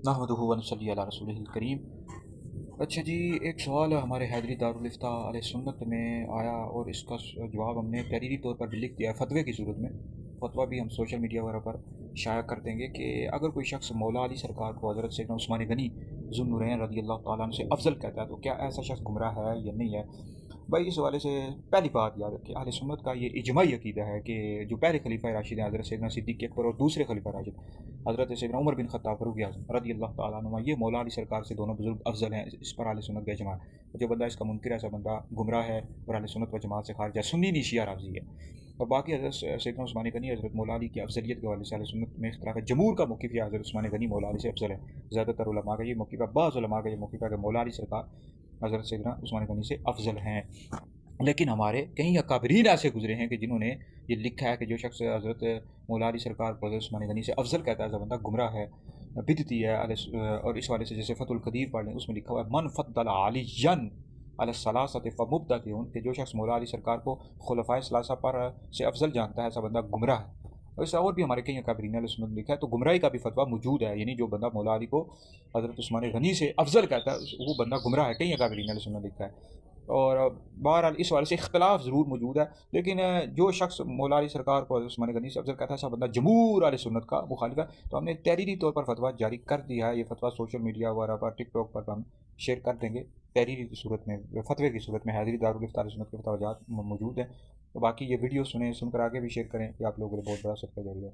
नहमदुहु व नसल्ली अला रसूलिहिल करीम। अच्छा जी, एक सवाल हमारे हैदरी दारुल इफ्ता अहले सुन्नत में आया और इसका जवाब हमने तहरीरी तौर पर भी लिख दिया है फतवे की सूरत में। फतवा भी हम सोशल मीडिया वगैरह पर शाया कर देंगे कि अगर कोई शख्स मौला अली सरकार को हज़रत सैयदना उस्मान गनी ज़ुन्नुरैन रज़ी अल्लाह तआला अन्हु से अफजल कहता है तो क्या ऐसा शख्स गुमराह है या नहीं है। भाई इस हवाले से पहली बात याद रखिए, अहले सुन्नत का ये इजमाही अकीदा है कि जो पहले खलीफा राशिद हैं हज़रत सैयदना सिद्दीक़ अकबर और दूसरे खलीफा राशिद हज़रत सैयदना उमर बिन ख़त्ताब फ़ारूक़ आज़म रज़ी अल्लाह तआला अन्हुमा, ये मौला अली सरकार से दोनों बुज़ुर्ग अफजल हैं। इस पर अहले सुन्नत का इजमा है। जो बंदा इसका मुनकिर है ऐसा बंदा गुमराह है और अहले सुन्नत व जमात से खारिज है, सुन्नी नहीं शिया राज़ी है। और बाकी हज़रत सैयदना उस्मान गनी हज़रत मौला अली की अफजलियत के हवाले से अहले सुन्नत में इख्तिलाफ है। जमहूर का मौक़िफ़ है हज़रत उस्मान गनी मौला अली से अफजल है। ज़्यादातर उलमा का ये मौक़िफ़ है, बाज़ उलमा का ये मौक़िफ़ है कि मौला अली सरकार हज़रत सैयदना उस्मान गनी से अफजल हैं। लेकिन हमारे कई अकाबरीन ऐसे गुजरे हैं कि जिन्होंने ये लिखा है कि जो शख्स हज़रत मौला अली सरकार को हज़रत उस्मान गनी से अफजल कहता है ऐसा बंदा गुमराह है, बिदती है। और इस वाले से जैसे फ़तहुल क़दीर पढ़ लें, उसमें लिखा हुआ है मन फ़द्दल अलिय्यन अला सलासत फ़मुब्तदिउन, कि जो शख्स मौला अली सरकार को खुलफ़ाए सलासा पर से अफजल जानता है ऐसा बंदा गुमराह है। और ऐसा और भी हमारे कई अकाबरीन अहले सुन्नत ने लिखा है। तो गुमराही का भी फतवा मौजूद है, यानी जो बंदा मौला अली को हज़रत उस्मान गनी से अफजल कहता है वो बंदा गुमराह है। कई अकाबरीन अहले सुन्नत ने लिखा है। और बहरहाल इस वाले से इख्तलाफ ज़रूर मौजूद है, लेकिन जो शख्स मौला अली सरकार को हज़रत उस्मान गनी से अफजल कहता है ऐसा बंदा जमहूर अहले सुन्नत का मुखालिफ है। तो हमने तहरीरी तौर पर फतवा जारी कर दिया है। ये फतवा सोशल मीडिया वगैरह पर टिकटॉक पर हम शेयर कर देंगे तहरीरी की सूरत में, फतवे की सूरत में। हैदरी दारुल इफ्ता अहले सुन्नत के फतवाजात मौजूद हैं। तो बाकी ये वीडियो सुने, सुनकर आगे भी शेयर करें कि आप लोगों के लिए बहुत बड़ा सदका जारी है।